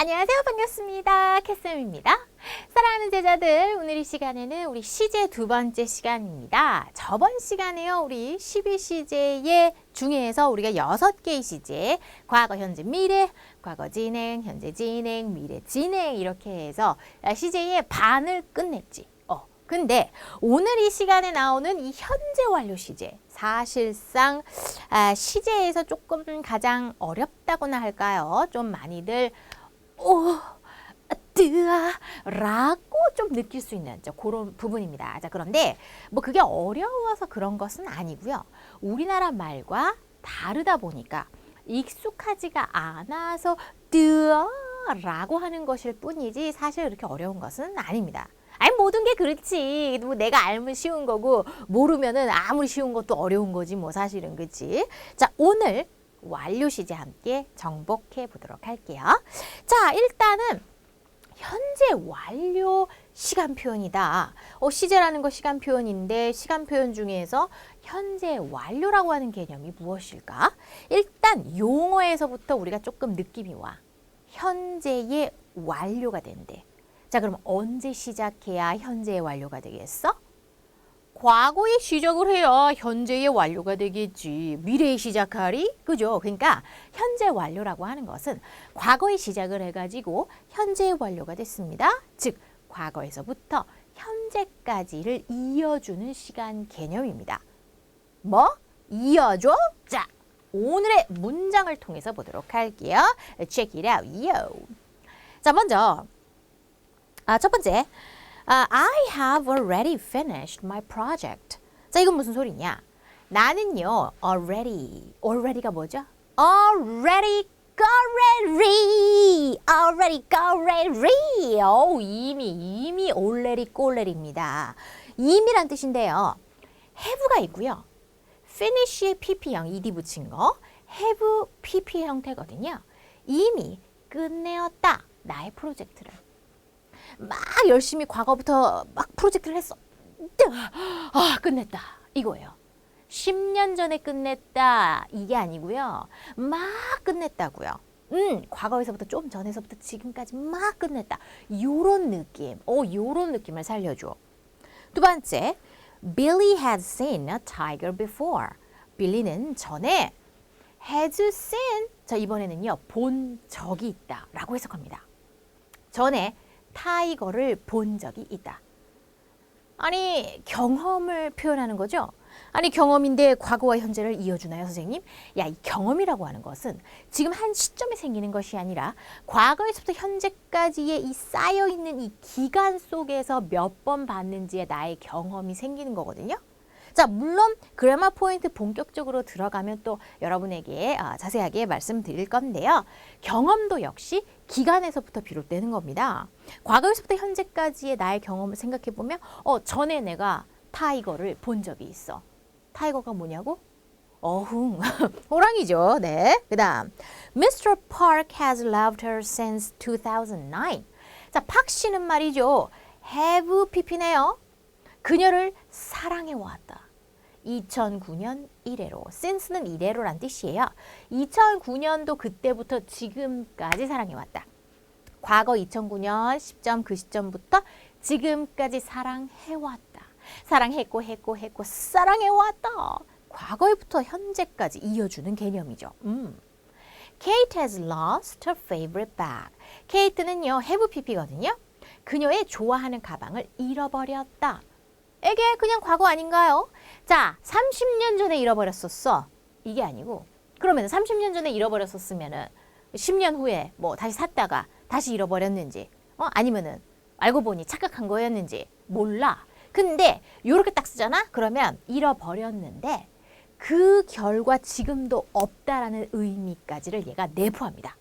안녕하세요. 반갑습니다. 캐쌤입니다. 사랑하는 제자들, 오늘 이 시간에는 우리 시제 두 번째 시간입니다. 저번 시간에요. 우리 12시제의 중에서 우리가 6개의 시제, 과거, 현재, 미래, 과거 진행, 현재 진행, 미래 진행 이렇게 해서 시제의 반을 끝냈지. 근데 오늘 이 시간에 나오는 이 현재 완료 시제, 사실상 시제에서 조금 가장 어렵다고나 할까요? 좀 많이들 라고 좀 느낄 수 있는 그런 부분입니다. 자, 그런데 뭐 그게 어려워서 그런 것은 아니고요. 우리나라 말과 다르다 보니까 익숙하지가 않아서 라고 하는 것일 뿐이지 사실 그렇게 어려운 것은 아닙니다. 아니 모든 게 그렇지. 뭐 내가 알면 쉬운 거고 모르면은 아무리 쉬운 것도 어려운 거지 뭐 사실은 그렇지. 자, 오늘 완료 시제 함께 정복해 보도록 할게요. 자, 일단은 현재 완료 시간 표현이다. 시제라는 거 시간 표현인데 시간 표현 중에서 현재 완료라고 하는 개념이 무엇일까? 일단 용어에서부터 우리가 조금 느낌이 와. 현재의 완료가 된대. 자, 그럼 언제 시작해야 현재의 완료가 되겠어? 과거에 시작을 해야 현재의 완료가 되겠지. 미래에 시작하리? 그죠? 그러니까 현재 완료라고 하는 것은 과거에 시작을 해가지고 현재의 완료가 됐습니다. 즉, 과거에서부터 현재까지를 이어주는 시간 개념입니다. 뭐? 이어줘? 자, 오늘의 문장을 통해서 보도록 할게요. Check it out, yo. 자, 먼저 첫 번째, I have already finished my project. 자, 이건 무슨 소리냐? 나는요, already가 뭐죠? already got ready. 이미 already입니다. 이미란 뜻인데요. have가 있고요. finish에 pp형, ed 붙인 거, have pp 형태거든요. 이미 끝내었다. 나의 프로젝트를. 막 열심히 과거부터 막 프로젝트를 했어. 끝냈다. 이거예요. 10년 전에 끝냈다. 이게 아니고요. 막 끝냈다고요. 과거에서부터 좀 전에서부터 지금까지 막 끝냈다. 요런 느낌. 요런 느낌을 살려줘. 두 번째, Billy had seen a tiger before. 빌리는 전에 has seen. 자, 이번에는요. 본 적이 있다. 라고 해석합니다. 전에 타이거를 본 적이 있다. 아니, 경험을 표현하는 거죠? 아니, 경험인데 과거와 현재를 이어주나요, 선생님? 야, 이 경험이라고 하는 것은 지금 한 시점에 생기는 것이 아니라 과거에서부터 현재까지의 이 쌓여있는 이 기간 속에서 몇 번 봤는지의 나의 경험이 생기는 거거든요. 자, 물론 그래머 포인트 본격적으로 들어가면 또 여러분에게 자세하게 말씀드릴 건데요. 경험도 역시 기간에서부터 비롯되는 겁니다. 과거에서부터 현재까지의 나의 경험을 생각해보면 전에 내가 타이거를 본 적이 있어. 타이거가 뭐냐고? 호랑이죠. 네. 그 다음 Mr. Park has loved her since 2009. 자, 팍 씨는 말이죠. have pp네요. 그녀를 사랑해왔다. 2009년 이래로. since는 이래로란 뜻이에요. 2009년도 그때부터 지금까지 사랑해왔다. 과거 2009년 시점 그 시점부터 지금까지 사랑해왔다. 사랑했고 사랑해왔다. 과거에부터 현재까지 이어주는 개념이죠. Kate has lost her favorite bag. 케이트는요, have pp거든요. 그녀의 좋아하는 가방을 잃어버렸다. 이게 그냥 과거 아닌가요? 자, 30년 전에 잃어버렸었어. 이게 아니고 그러면 30년 전에 잃어버렸었으면은 10년 후에 뭐 다시 샀다가 다시 잃어버렸는지 아니면은 알고 보니 착각한 거였는지 몰라. 근데 요렇게 딱 쓰잖아? 그러면 잃어버렸는데 그 결과 지금도 없다라는 의미까지를 얘가 내포합니다.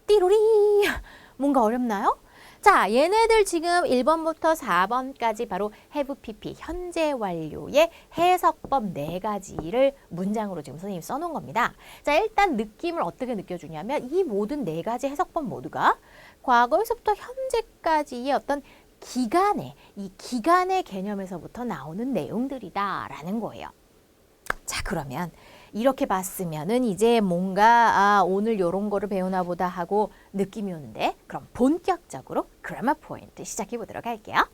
띠로리. 뭔가 어렵나요? 자, 얘네들 지금 1번부터 4번까지 바로 have pp, 현재 완료의 해석법 4가지를 문장으로 지금 선생님이 써놓은 겁니다. 자, 일단 느낌을 어떻게 느껴주냐면 이 모든 4가지 해석법 모두가 과거에서부터 현재까지의 어떤 이 기간의 개념에서부터 나오는 내용들이다라는 거예요. 자, 그러면 이렇게 봤으면은 이제 뭔가 오늘 요런 거를 배우나 보다 하고 느낌이 오는데 그럼 본격적으로 그래머 포인트 시작해 보도록 할게요.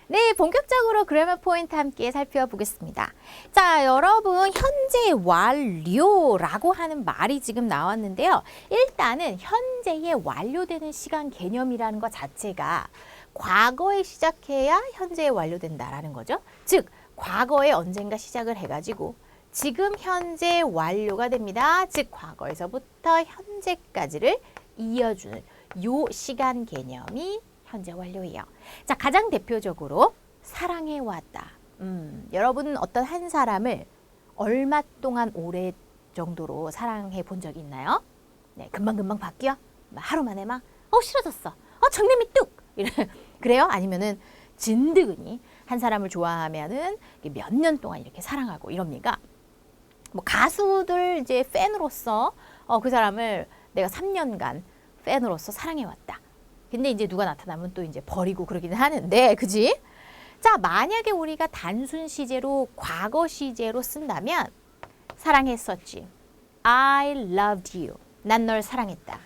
네, 본격적으로 그래머 포인트 함께 살펴보겠습니다. 자, 여러분 현재 완료라고 하는 말이 지금 나왔는데요. 일단은 현재에 완료되는 시간 개념이라는 것 자체가 과거에 시작해야 현재에 완료된다라는 거죠. 즉, 과거에 언젠가 시작을 해가지고 지금 현재 완료가 됩니다. 즉, 과거에서부터 현재까지를 이어주는 요 시간 개념이 현재 완료예요. 자, 가장 대표적으로 사랑해왔다. 여러분 어떤 한 사람을 얼마 동안 오래 정도로 사랑해 본 적이 있나요? 네, 금방금방 바뀌어? 하루 만에 막 싫어졌어. 정내미 뚝! 그래요? 아니면은 진드근이 한 사람을 좋아하면은 몇 년 동안 이렇게 사랑하고 이럽니까? 뭐 가수들 이제 팬으로서 그 사람을 내가 3년간 팬으로서 사랑해왔다. 근데 이제 누가 나타나면 또 이제 버리고 그러기는 하는데, 그지? 자, 만약에 우리가 단순 시제로 과거 시제로 쓴다면 사랑했었지. I loved you. 난 널 사랑했다.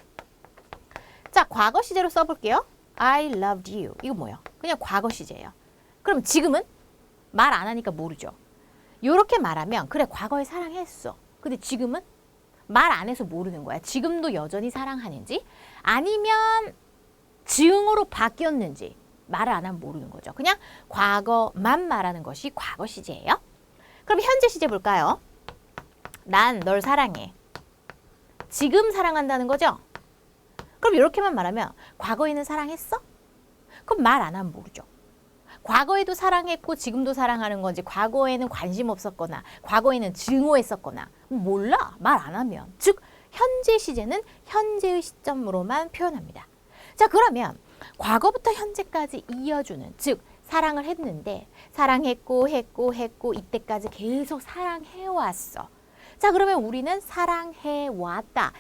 자, 과거 시제로 써볼게요. I loved you. 이거 뭐예요? 그냥 과거 시제예요. 그럼 지금은 말 안 하니까 모르죠. 요렇게 말하면 그래, 과거에 사랑했어. 근데 지금은 말 안 해서 모르는 거야. 지금도 여전히 사랑하는지 아니면 증으로 바뀌었는지 말을 안 하면 모르는 거죠. 그냥 과거만 말하는 것이 과거 시제예요. 그럼 현재 시제 볼까요? 난 널 사랑해. 지금 사랑한다는 거죠? 그럼 이렇게만 말하면 과거에는 사랑했어? 그럼 말 안 하면 모르죠. 과거에도 사랑했고 지금도 사랑하는 건지, 과거에는 관심 없었거나 과거에는 증오했었거나 몰라, 말 안 하면. 즉 현재 시제는 현재의 시점으로만 표현합니다. 자, 그러면 과거부터 현재까지 이어주는, 즉 사랑을 했는데 사랑했고 했고 이때까지 계속 사랑해왔어. 자, 그러면 우리는 사랑해왔다,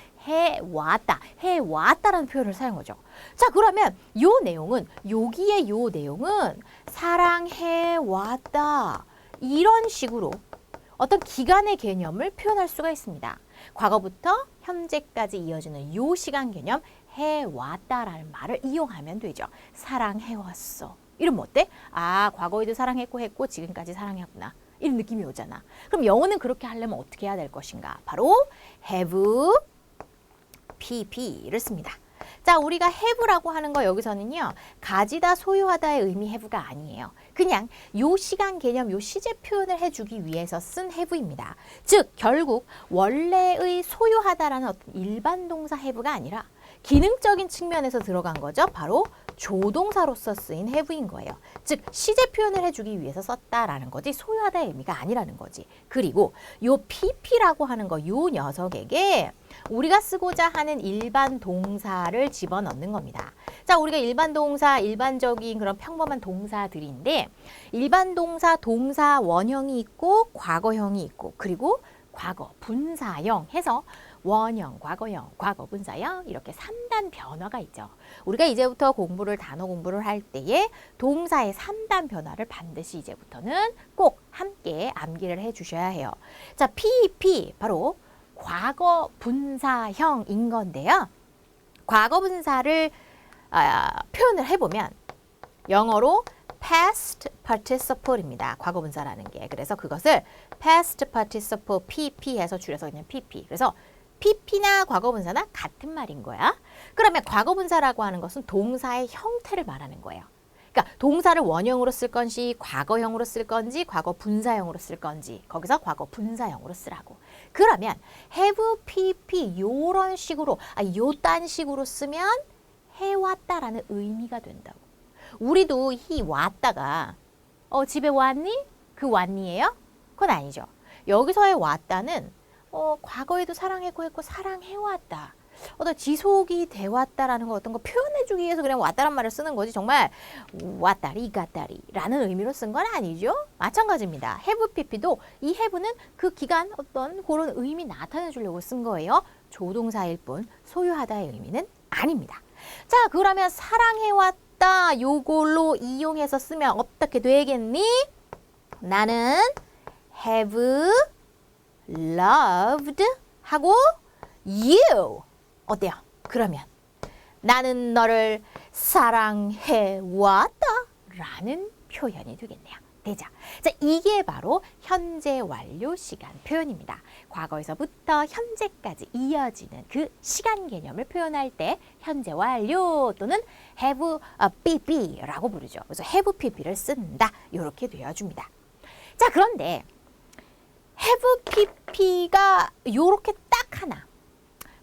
해왔다라는 표현을 사용하죠. 자, 그러면 요 내용은, 여기에 요 내용은 사랑해왔다 이런 식으로 어떤 기간의 개념을 표현할 수가 있습니다. 과거부터 현재까지 이어지는 요 시간 개념, 해왔다라는 말을 이용하면 되죠. 사랑해왔어. 이러면 어때? 과거에도 사랑했고 지금까지 사랑했구나. 이런 느낌이 오잖아. 그럼 영어는 그렇게 하려면 어떻게 해야 될 것인가? 바로 have, pp를 씁니다. 자, 우리가 have라고 하는 거 여기서는요, 가지다, 소유하다의 의미 have가 아니에요. 그냥 요 시간 개념, 요 시제 표현을 해주기 위해서 쓴 have입니다. 즉, 결국 원래의 소유하다라는 어떤 일반 동사 have가 아니라 기능적인 측면에서 들어간 거죠. 바로 조동사로서 쓰인 have인 거예요. 즉, 시제 표현을 해주기 위해서 썼다라는 거지 소유하다의 의미가 아니라는 거지. 그리고 요 pp라고 하는 거, 요 녀석에게 우리가 쓰고자 하는 일반 동사를 집어넣는 겁니다. 자, 우리가 일반 동사, 일반적인 그런 평범한 동사들인데, 일반 동사, 동사 원형이 있고 과거형이 있고, 그리고 과거 분사형 해서 원형, 과거형, 과거 분사형 이렇게 3단 변화가 있죠. 우리가 이제부터 단어 공부를 할 때에 동사의 3단 변화를 반드시 이제부터는 꼭 함께 암기를 해 주셔야 해요. 자, PP 바로 과거 분사형인 건데요. 과거 분사를 표현을 해보면 영어로 past participle입니다. 과거 분사라는 게. 그래서 그것을 past participle PP 해서 줄여서 그냥 PP. 그래서 PP나 과거 분사나 같은 말인 거야. 그러면 과거 분사라고 하는 것은 동사의 형태를 말하는 거예요. 그러니까 동사를 원형으로 쓸 건지, 과거형으로 쓸 건지, 과거 분사형으로 쓸 건지, 거기서 과거 분사형으로 쓰라고. 그러면 have, pp 요런 식으로, 요딴 식으로 쓰면 해왔다라는 의미가 된다고. 우리도 이 왔다가 집에 왔니? 그 왔니예요? 그건 아니죠. 여기서의 왔다는 과거에도 사랑했고 사랑해왔다. 어떤 지속이 돼왔다라는 거, 어떤 거 표현해주기 위해서 그냥 왔다란 말을 쓰는 거지, 정말 왔다리 갔다리라는 의미로 쓴 건 아니죠. 마찬가지입니다. have pp도 이 have는 그 기간 어떤 그런 의미 나타내주려고 쓴 거예요. 조동사일 뿐 소유하다의 의미는 아닙니다. 자, 그러면 사랑해왔다 요걸로 이용해서 쓰면 어떻게 되겠니? 나는 have loved 하고 you. 어때요? 그러면 나는 너를 사랑해 왔다 라는 표현이 되겠네요. 되죠? 자, 이게 바로 현재 완료 시간 표현입니다. 과거에서부터 현재까지 이어지는 그 시간 개념을 표현할 때 현재 완료 또는 have pp라고 부르죠. 그래서 have pp를 쓴다. 이렇게 되어줍니다. 자, 그런데 have pp가 이렇게 딱 하나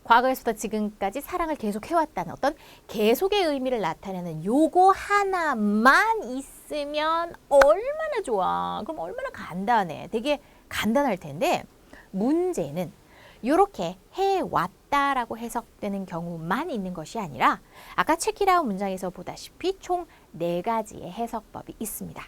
과거에서부터 지금까지 사랑을 계속 해왔다는 어떤 계속의 의미를 나타내는 요거 하나만 있으면 얼마나 좋아. 그럼 얼마나 간단해. 되게 간단할 텐데 문제는 요렇게 해왔다라고 해석되는 경우만 있는 것이 아니라 아까 체키라운 문장에서 보다시피 총 4가지의 해석법이 있습니다.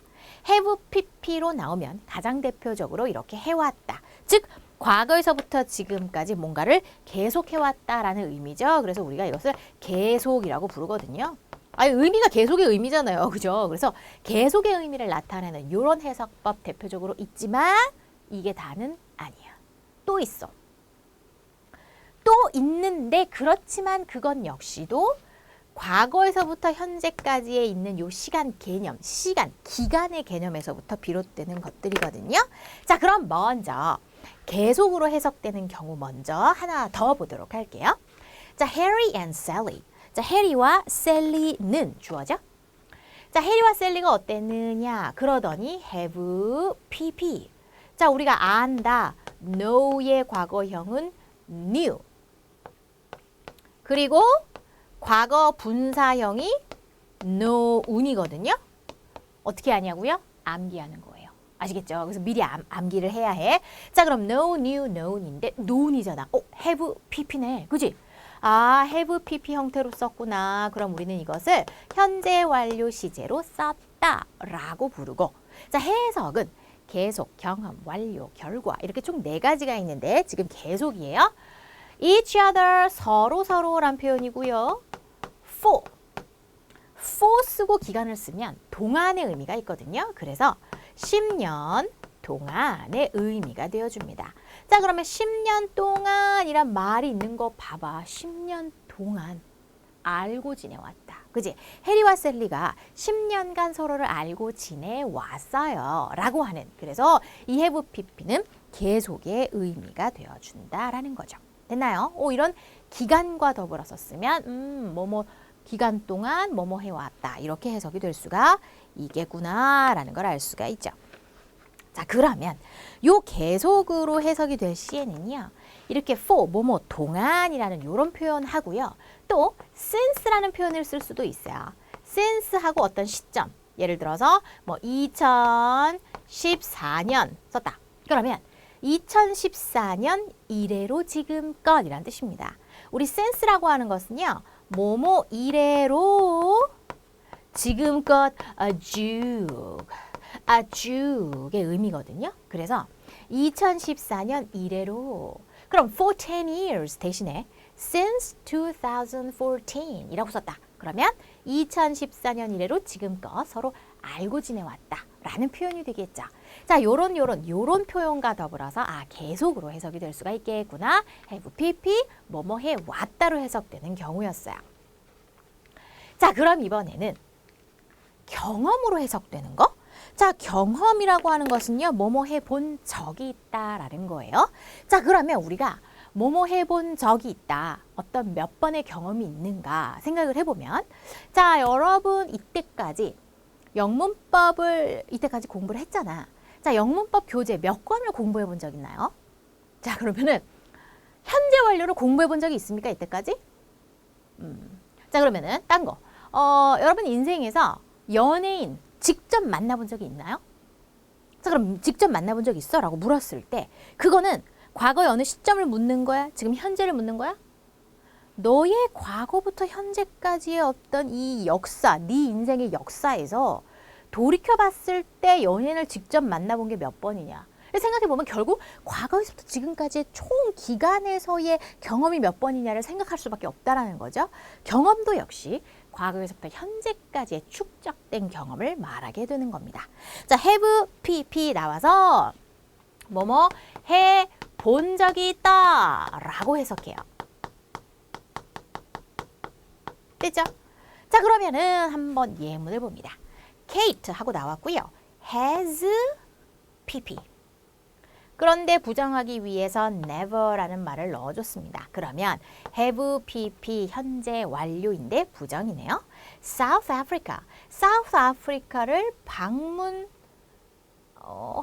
have pp로 나오면 가장 대표적으로 이렇게 해왔다. 즉 과거에서부터 지금까지 뭔가를 계속해왔다라는 의미죠. 그래서 우리가 이것을 계속이라고 부르거든요. 아니, 의미가 계속의 의미잖아요. 그죠? 그래서 계속의 의미를 나타내는 이런 해석법 대표적으로 있지만 이게 다는 아니야. 또 있어. 또 있는데 그렇지만 그건 역시도 과거에서부터 현재까지에 있는 요 시간 개념, 시간, 기간의 개념에서부터 비롯되는 것들이거든요. 자, 그럼 먼저 계속으로 해석되는 경우 먼저 하나 더 보도록 할게요. 자, Harry and Sally. 자, 해리와 셀리는 주어죠. 자, 해리와 셀리가 어땠느냐? 그러더니 have pp. 자, 우리가 안다. know의 과거형은 knew. 그리고 과거 분사형이 known이거든요. 어떻게 하냐고요? 암기하는 거예요. 아시겠죠? 그래서 미리 암기를 해야 해. 자, 그럼 know, knew, known인데 known이잖아. have pp네. 그지? 아, have pp 형태로 썼구나. 그럼 우리는 이것을 현재 완료 시제로 썼다라고 부르고. 자, 해석은 계속, 경험, 완료, 결과 이렇게 총 4가지가 있는데 지금 계속이에요. each other, 서로란 표현이고요. for 쓰고 기간을 쓰면 동안의 의미가 있거든요. 그래서 10년 동안의 의미가 되어줍니다. 자, 그러면 10년 동안이란 말이 있는 거 봐봐. 10년 동안 알고 지내왔다. 그지? 해리와 셀리가 10년간 서로를 알고 지내왔어요. 라고 하는. 그래서 이 have pp는 계속의 의미가 되어준다라는 거죠. 됐나요? 이런 기간과 더불어서 쓰면 뭐뭐 기간 동안 뭐뭐 해왔다. 이렇게 해석이 될 수가 있겠구나라는 걸 알 수가 있죠. 자, 그러면 요 계속으로 해석이 될 시에는요. 이렇게 for, 뭐뭐 동안이라는 이런 표현 하고요. 또 since라는 표현을 쓸 수도 있어요. since하고 어떤 시점. 예를 들어서 뭐 2014년 썼다. 그러면 2014년 이래로 지금껏이라는 뜻입니다. 우리 since라고 하는 것은요. 뭐뭐 이래로 지금껏 쭉의 의미거든요. 그래서 2014년 이래로 그럼 for 10 years 대신에 since 2014 이라고 썼다. 그러면 2014년 이래로 지금껏 서로 알고 지내왔다 라는 표현이 되겠죠. 자, 요런 표현과 더불어서 계속으로 해석이 될 수가 있겠구나. have pp 뭐뭐 해왔다로 해석되는 경우였어요. 자, 그럼 이번에는 경험으로 해석되는 거. 자, 경험이라고 하는 것은요. 뭐뭐 해본 적이 있다라는 거예요. 자, 그러면 우리가 뭐뭐 해본 적이 있다. 어떤 몇 번의 경험이 있는가 생각을 해보면 자, 여러분 이때까지 영문법을 이때까지 공부를 했잖아. 자, 영문법 교재 몇 권을 공부해 본 적 있나요? 자, 그러면은 현재 완료를 공부해 본 적이 있습니까? 이때까지? 자, 그러면은 딴 거. 여러분 인생에서 연예인 직접 만나본 적이 있나요? 자, 그럼 직접 만나본 적 있어? 라고 물었을 때 그거는 과거의 어느 시점을 묻는 거야? 지금 현재를 묻는 거야? 너의 과거부터 현재까지의 어떤 이 역사, 네 인생의 역사에서 돌이켜봤을 때 연예인을 직접 만나본 게 몇 번이냐? 생각해보면 결국 과거에서부터 지금까지의 총 기간에서의 경험이 몇 번이냐를 생각할 수밖에 없다라는 거죠. 경험도 역시 과거에서부터 현재까지의 축적된 경험을 말하게 되는 겁니다. 자, have pp 나와서 뭐뭐 해 본 적이 있다 라고 해석해요. 됐죠? 자, 그러면은 한번 예문을 봅니다. Kate 하고 나왔고요. has pp. 그런데 부정하기 위해서 never라는 말을 넣어줬습니다. 그러면 have pp 현재 완료인데 부정이네요. South Africa. South Africa를 방문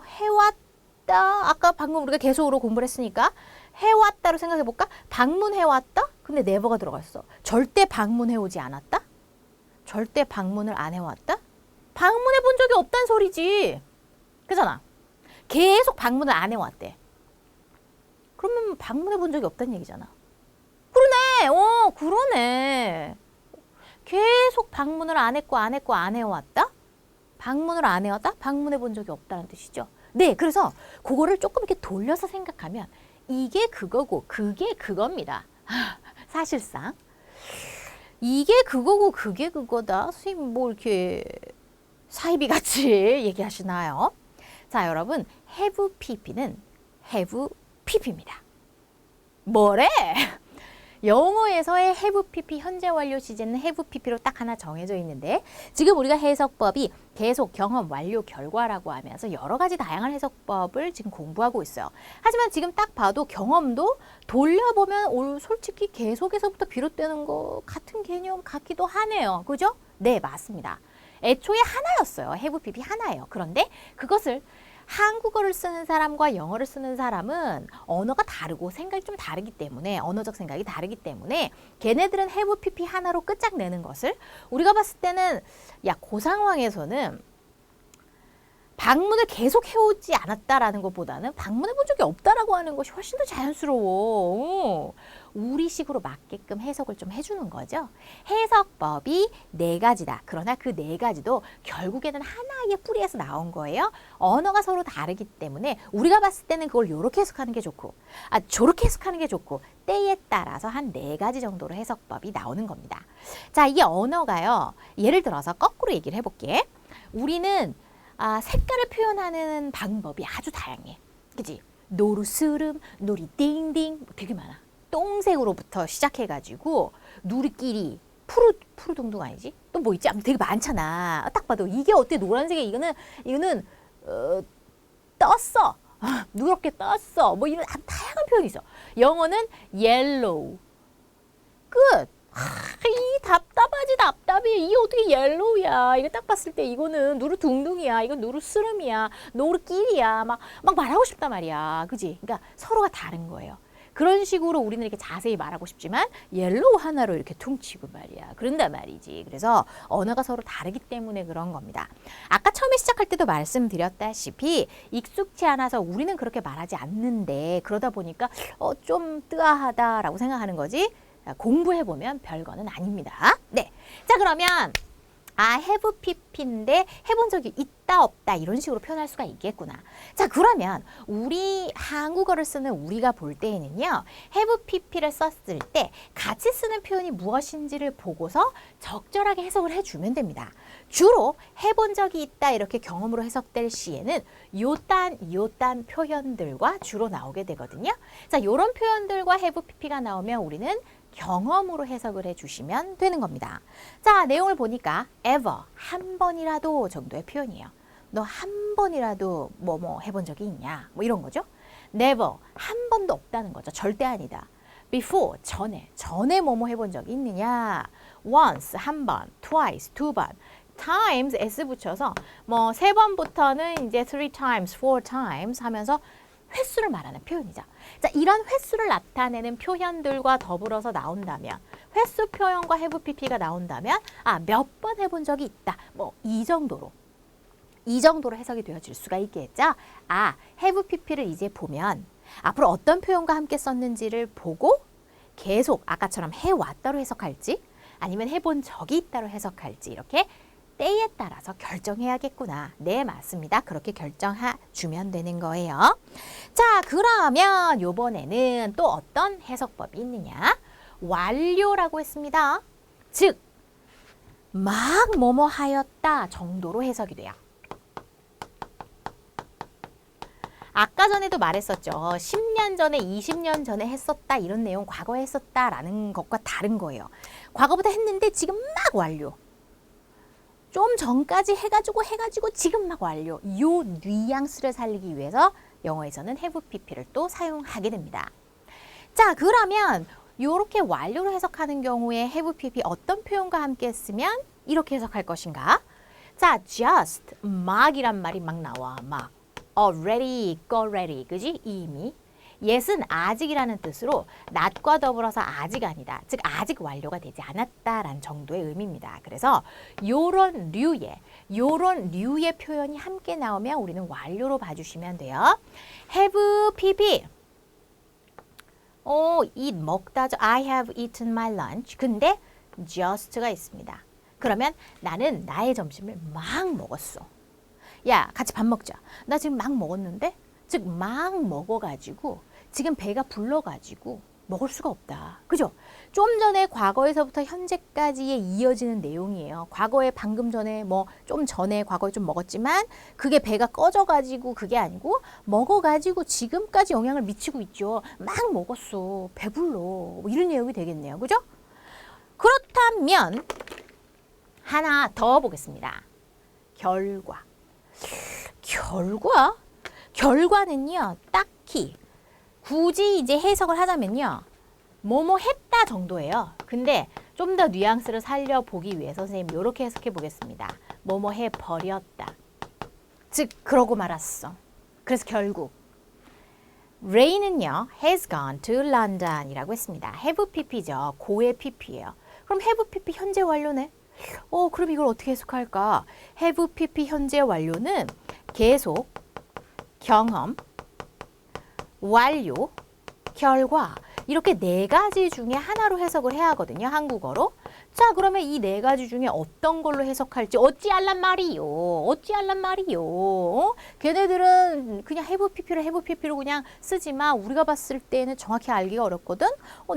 해왔다. 아까 방금 우리가 계속으로 공부를 했으니까 해왔다로 생각해 볼까? 방문해왔다? 근데 never가 들어갔어. 절대 방문해오지 않았다? 절대 방문을 안 해왔다? 방문해 본 적이 없단 소리지. 그잖아. 계속 방문을 안 해왔대. 그러면 방문해 본 적이 없다는 얘기잖아. 그러네. 그러네. 계속 방문을 안 했고 안 했고 안 해왔다? 방문을 안 해왔다? 방문해 본 적이 없다는 뜻이죠. 네, 그래서 그거를 조금 이렇게 돌려서 생각하면 이게 그거고 그게 그겁니다. 사실상 이게 그거고 그게 그거다. 선생님 뭐 이렇게 사이비 같이 얘기하시나요? 자, 여러분 have pp는 have pp입니다. 뭐래? 영어에서의 have pp 현재 완료 시제는 have pp로 딱 하나 정해져 있는데 지금 우리가 해석법이 계속 경험 완료 결과라고 하면서 여러 가지 다양한 해석법을 지금 공부하고 있어요. 하지만 지금 딱 봐도 경험도 돌려보면 솔직히 계속에서부터 비롯되는 거 같은 개념 같기도 하네요. 그죠? 네, 맞습니다. 애초에 하나였어요. have pp 하나예요. 그런데 그것을 한국어를 쓰는 사람과 영어를 쓰는 사람은 언어가 다르고 생각이 좀 다르기 때문에 언어적 생각이 다르기 때문에 걔네들은 have pp 하나로 끝장내는 것을 우리가 봤을 때는 야, 그 상황에서는 방문을 계속 해오지 않았다라는 것보다는 방문해 본 적이 없다라고 하는 것이 훨씬 더 자연스러워. 우리식으로 맞게끔 해석을 좀 해주는 거죠. 해석법이 네 가지다. 그러나 그 네 가지도 결국에는 하나의 뿌리에서 나온 거예요. 언어가 서로 다르기 때문에 우리가 봤을 때는 그걸 요렇게 해석하는 게 좋고 저렇게 해석하는 게 좋고 때에 따라서 한 네 가지 정도로 해석법이 나오는 겁니다. 자, 이게 언어가요. 예를 들어서 거꾸로 얘기를 해볼게. 우리는 색깔을 표현하는 방법이 아주 다양해. 그치? 노루스름, 누리띵띵 되게 많아. 똥색으로부터 시작해가지고 누리끼리, 푸르둥둥 아니지? 또 뭐 있지? 아무튼 되게 많잖아. 딱 봐도 이게 어때? 노란색에 이거는 떴어. 누렇게 떴어. 뭐 이런 다양한 표현이 있어. 영어는 yellow. 끝. 이 답답해. 이게 어떻게 옐로우야. 이거 딱 봤을 때 이거는 누르둥둥이야. 이건 누르스름이야. 노르끼리야. 막 말하고 싶단 말이야. 그지? 그러니까 서로가 다른 거예요. 그런 식으로 우리는 이렇게 자세히 말하고 싶지만 옐로우 하나로 이렇게 퉁치고 말이야. 그런단 말이지. 그래서 언어가 서로 다르기 때문에 그런 겁니다. 아까 처음에 시작할 때도 말씀드렸다시피 익숙치 않아서 우리는 그렇게 말하지 않는데 그러다 보니까 좀 뜨아하다라고 생각하는 거지. 공부해보면 별거는 아닙니다. 네. 자, 그러면 have pp인데 해본 적이 있다 없다 이런 식으로 표현할 수가 있겠구나. 자, 그러면 우리 한국어를 쓰는 우리가 볼 때에는요. have pp를 썼을 때 같이 쓰는 표현이 무엇인지를 보고서 적절하게 해석을 해주면 됩니다. 주로 해본 적이 있다 이렇게 경험으로 해석될 시에는 요딴 표현들과 주로 나오게 되거든요. 자, 이런 표현들과 have pp가 나오면 우리는 경험으로 해석을 해주시면 되는 겁니다. 자, 내용을 보니까 ever, 한 번이라도 정도의 표현이에요. 너 한 번이라도 뭐뭐 해본 적이 있냐? 뭐 이런 거죠. never, 한 번도 없다는 거죠. 절대 아니다. before, 전에 뭐뭐 해본 적이 있느냐? once, 한 번, twice, 두 번, times, s 붙여서 뭐 세 번부터는 이제 three times, four times 하면서 횟수를 말하는 표현이죠. 자, 이런 횟수를 나타내는 표현들과 더불어서 나온다면 횟수 표현과 have pp가 나온다면 몇 번 해본 적이 있다. 뭐 이 정도로 해석이 되어질 수가 있겠죠. have pp를 이제 보면 앞으로 어떤 표현과 함께 썼는지를 보고 계속 아까처럼 해왔다로 해석할지 아니면 해본 적이 있다로 해석할지 이렇게 때에 따라서 결정해야겠구나. 네, 맞습니다. 그렇게 결정해주면 되는 거예요. 자, 그러면 이번에는 또 어떤 해석법이 있느냐? 완료라고 했습니다. 즉, 막 뭐뭐 하였다 정도로 해석이 돼요. 아까 전에도 말했었죠. 10년 전에, 20년 전에 했었다 이런 내용 과거에 했었다라는 것과 다른 거예요. 과거부터 했는데 지금 막 완료. 좀 전까지 해가지고 지금 막 완료. 요 뉘앙스를 살리기 위해서 영어에서는 have pp를 또 사용하게 됩니다. 자, 그러면 이렇게 완료로 해석하는 경우에 have pp 어떤 표현과 함께 쓰면 이렇게 해석할 것인가? 자, just 막이란 말이 막 나와. 막 already, already, 그지? 이미. yes은 아직이라는 뜻으로 not과 더불어서 아직 아니다. 즉 아직 완료가 되지 않았다라는 정도의 의미입니다. 그래서 요런 류의 표현이 함께 나오면 우리는 완료로 봐주시면 돼요. have pp. eat 먹다죠. I have eaten my lunch. 근데 just가 있습니다. 그러면 나는 나의 점심을 막 먹었어. 야, 같이 밥 먹자. 나 지금 막 먹었는데, 즉 막 먹어가지고 지금 배가 불러가지고 먹을 수가 없다. 그죠? 좀 전에 과거에서부터 현재까지의 이어지는 내용이에요. 과거에 방금 전에 좀 전에 과거에 좀 먹었지만 그게 배가 꺼져가지고 그게 아니고 먹어가지고 지금까지 영향을 미치고 있죠. 막 먹었어. 배불러. 이런 내용이 되겠네요. 그죠? 그렇다면 하나 더 보겠습니다. 결과. 결과는요, 딱히 굳이 이제 해석을 하자면요, 뭐뭐 했다 정도예요. 근데 좀 더 뉘앙스를 살려보기 위해서 선생님 이렇게 해석해 보겠습니다. 뭐뭐 해버렸다. 즉, 그러고 말았어. 그래서 결국 Ray는요, has gone to London 이라고 했습니다. have pp죠. 고의 pp예요. 그럼 have pp 현재 완료네. 그럼 이걸 어떻게 해석할까? have pp 현재 완료는 계속, 경험, 완료, 결과 이렇게 네 가지 중에 하나로 해석을 해야 하거든요. 한국어로. 자, 그러면 이 네 가지 중에 어떤 걸로 해석할지 어찌할란 말이요. 걔네들은 그냥 have pp로 그냥 쓰지만 우리가 봤을 때는 정확히 알기가 어렵거든.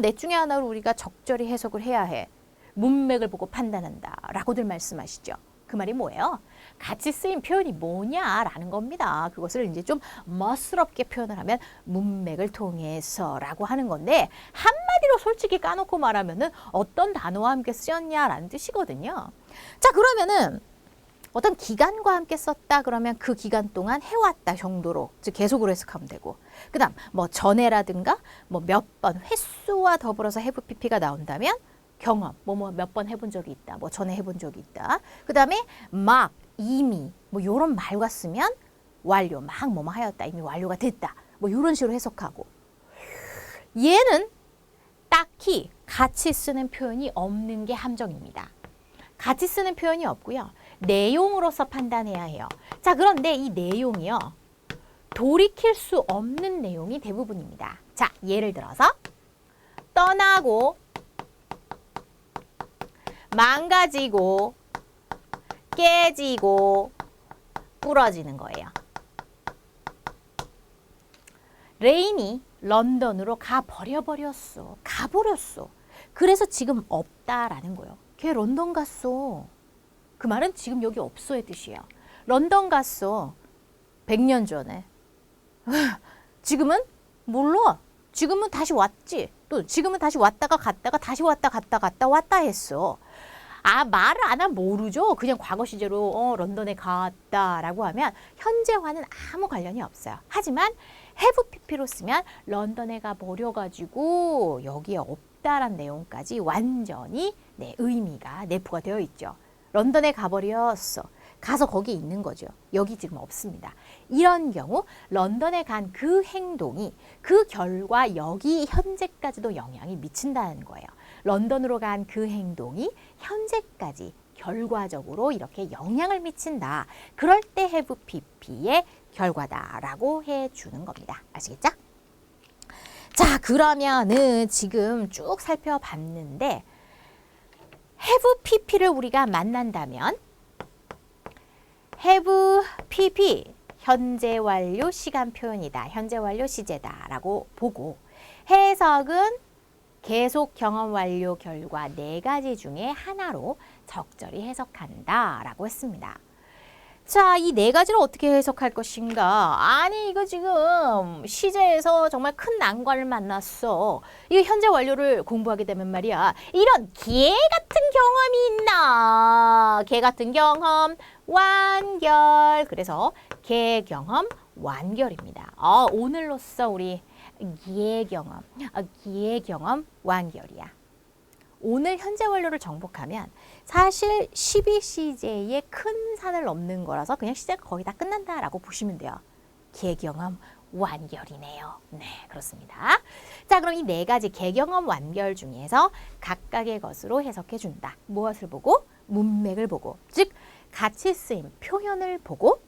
넷 중에 하나로 우리가 적절히 해석을 해야 해. 문맥을 보고 판단한다 라고들 말씀하시죠. 그 말이 뭐예요? 같이 쓰인 표현이 뭐냐라는 겁니다. 그것을 이제 좀 멋스럽게 표현을 하면 문맥을 통해서 라고 하는 건데 한마디로 솔직히 까놓고 말하면은 어떤 단어와 함께 쓰였냐라는 뜻이거든요. 자, 그러면은 어떤 기간과 함께 썼다 그러면 그 기간 동안 해왔다 정도로 즉 계속으로 해석하면 되고, 그 다음 전에라든가 몇 번 횟수와 더불어서 have pp가 나온다면 경험, 몇 번 해본 적이 있다, 전에 해본 적이 있다. 그 다음에 막, 이미, 요런 말과 쓰면 완료, 막 뭐뭐 하였다, 이미 완료가 됐다. 요런 식으로 해석하고. 얘는 딱히 같이 쓰는 표현이 없는 게 함정입니다. 같이 쓰는 표현이 없고요. 내용으로서 판단해야 해요. 자, 그런데 이 내용이요, 돌이킬 수 없는 내용이 대부분입니다. 자, 예를 들어서 떠나고, 망가지고, 깨지고, 부러지는 거예요. 레인이 런던으로 가버렸어. 그래서 지금 없다라는 거예요. 걔 런던 갔어. 그 말은 지금 여기 없어의 뜻이에요. 런던 갔어. 100년 전에. 지금은 몰라. 지금은 다시 왔지. 또 지금은 다시 왔다가 갔다가 다시 왔다 갔다 했어. 말을 안 하면 모르죠. 그냥 과거 시제로 런던에 갔다라고 하면 현재와는 아무 관련이 없어요. 하지만 have pp로 쓰면 런던에 가버려가지고 여기에 없다란 내용까지 완전히 의미가 내포가 되어 있죠. 런던에 가버렸어. 가서 거기 있는 거죠. 여기 지금 없습니다. 이런 경우 런던에 간 그 행동이 그 결과 여기 현재까지도 영향이 미친다는 거예요. 런던으로 간 그 행동이 현재까지 결과적으로 이렇게 영향을 미친다. 그럴 때 have pp의 결과다라고 해주는 겁니다. 아시겠죠? 자, 그러면은 지금 쭉 살펴봤는데 have pp를 우리가 만난다면 have pp 현재 완료 시간 표현이다. 현재 완료 시제다라고 보고 해석은 계속 경험 완료 결과 4가지 중에 하나로 적절히 해석한다 라고 했습니다. 자, 이 4가지를 어떻게 해석할 것인가? 아니, 이거 지금 시제에서 정말 큰 난관을 만났어. 이 현재 완료를 공부하게 되면 말이야. 이런 개 같은 경험이 있나? 개 같은 경험, 완결. 그래서 개 경험, 완결입니다. 오늘로써 우리 개 경험, 완결이야. 오늘 현재 완료를 정복하면 사실 12시제의 큰 산을 넘는 거라서 그냥 시제가 거의 다 끝난다라고 보시면 돼요. 개경험 완결이네요. 네, 그렇습니다. 자, 그럼 이 4가지 개경험 완결 중에서 각각의 것으로 해석해 준다. 무엇을 보고? 문맥을 보고, 즉 같이 쓰인 표현을 보고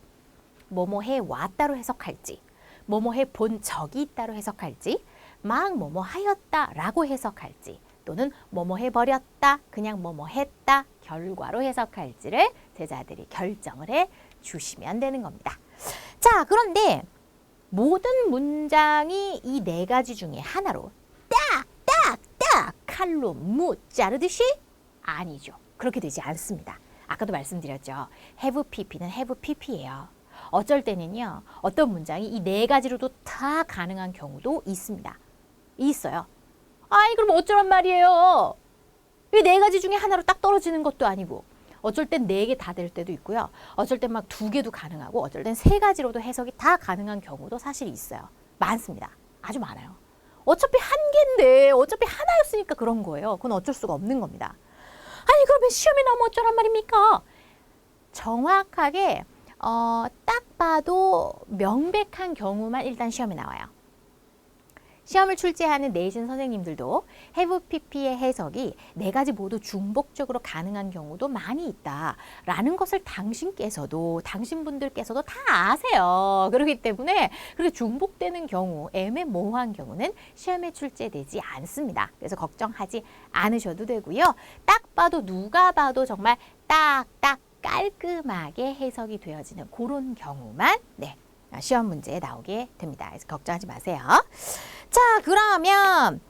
뭐뭐 해 왔다로 해석할지, 뭐뭐 해 본 적이 있다로 해석할지, 막 뭐뭐 하였다라고 해석할지, 또는 뭐뭐 해버렸다, 그냥 뭐뭐 했다, 결과로 해석할지를 제자들이 결정을 해 주시면 되는 겁니다. 자, 그런데 모든 문장이 이 4가지 중에 하나로 딱 칼로 자르듯이 아니죠. 그렇게 되지 않습니다. 아까도 말씀드렸죠. have pp는 have pp예요. 어쩔 때는요, 어떤 문장이 이 4가지로도 다 가능한 경우도 있습니다. 있어요. 아이, 그럼 어쩌란 말이에요. 이 4가지 중에 하나로 딱 떨어지는 것도 아니고, 어쩔 땐 4개 다 될 때도 있고요. 어쩔 땐 막 2개도 가능하고, 어쩔 땐 3가지로도 해석이 다 가능한 경우도 사실 있어요. 많습니다. 아주 많아요. 어차피 한 개인데, 어차피 하나였으니까 그런 거예요. 그건 어쩔 수가 없는 겁니다. 아니, 그러면 시험에 나오면 어쩌란 말입니까? 정확하게 딱 봐도 명백한 경우만 일단 시험에 나와요. 시험을 출제하는 내신 선생님들도 have pp의 해석이 4가지 모두 중복적으로 가능한 경우도 많이 있다라는 것을 당신분들께서도 다 아세요. 그렇기 때문에 그렇게 중복되는 경우, 애매모호한 경우는 시험에 출제되지 않습니다. 그래서 걱정하지 않으셔도 되고요. 딱 봐도 누가 봐도 정말 딱딱 깔끔하게 해석이 되어지는 그런 경우만 시험 문제에 나오게 됩니다. 그래서 걱정하지 마세요. 자, 그러면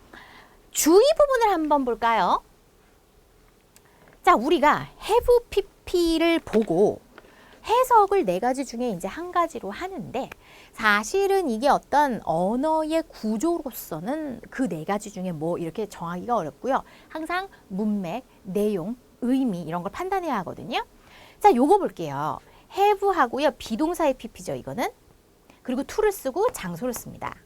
주의 부분을 한번 볼까요? 자, 우리가 have pp를 보고 해석을 4가지 중에 이제 한 가지로 하는데, 사실은 이게 어떤 언어의 구조로서는 그 4가지 중에 뭐 이렇게 정하기가 어렵고요. 항상 문맥, 내용, 의미 이런 걸 판단해야 하거든요. 자, 요거 볼게요. have 하고요. 비동사의 pp죠, 이거는. 그리고 to를 쓰고 장소를 씁니다.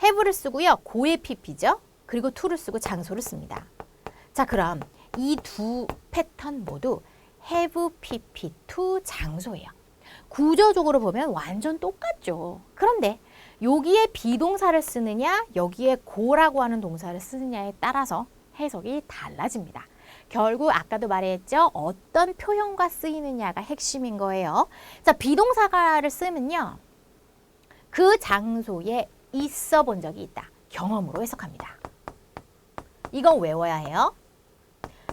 have를 쓰고요. 고의 pp죠. 그리고 to를 쓰고 장소를 씁니다. 자, 그럼 이 두 패턴 모두 have pp to 장소예요. 구조적으로 보면 완전 똑같죠. 그런데 여기에 비동사를 쓰느냐, 여기에 go라고 하는 동사를 쓰느냐에 따라서 해석이 달라집니다. 결국 아까도 말했죠. 어떤 표현과 쓰이느냐가 핵심인 거예요. 자, 비동사를 쓰면요. 그 장소에 있어 본 적이 있다. 경험으로 해석합니다. 이건 외워야 해요.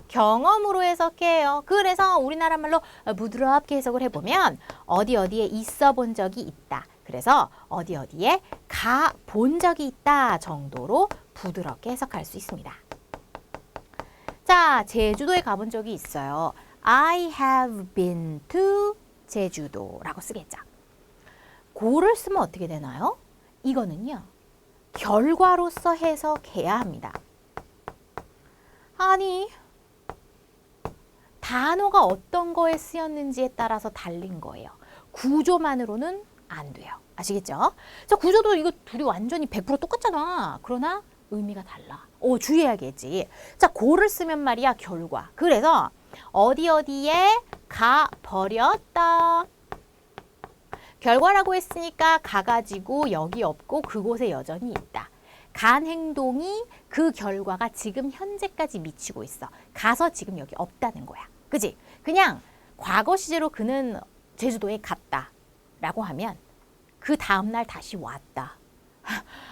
경험으로 해석해요. 그래서 우리나라 말로 부드럽게 해석을 해보면 어디에 있어 본 적이 있다. 그래서 어디에 가 본 적이 있다 정도로 부드럽게 해석할 수 있습니다. 자, 제주도에 가본 적이 있어요. I have been to 제주도라고 쓰겠죠. 고를 쓰면 어떻게 되나요? 이거는요. 결과로서 해석해야 합니다. 아니, 단어가 어떤 거에 쓰였는지에 따라서 달린 거예요. 구조만으로는 안 돼요. 아시겠죠? 자, 구조도 이거 둘이 완전히 100% 똑같잖아. 그러나 의미가 달라. 주의해야겠지. 자, 고를 쓰면 말이야, 결과. 그래서 어디에 가 버렸다. 결과라고 했으니까 가가지고 여기 없고 그곳에 여전히 있다. 간 행동이 그 결과가 지금 현재까지 미치고 있어. 가서 지금 여기 없다는 거야. 그지? 그냥 과거 시제로 그는 제주도에 갔다 라고 하면 그 다음날 다시 왔다.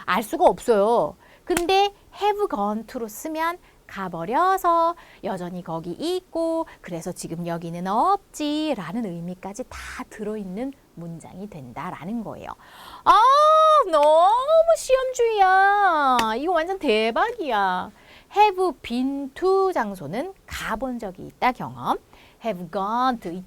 알 수가 없어요. 근데 have gone to로 쓰면 가버려서 여전히 거기 있고 그래서 지금 여기는 없지 라는 의미까지 다 들어있는 문장이 된다라는 거예요. 아, 너무 시험주의야. 이거 완전 대박이야. have been to 장소는 가본 적이 있다 경험. have gone to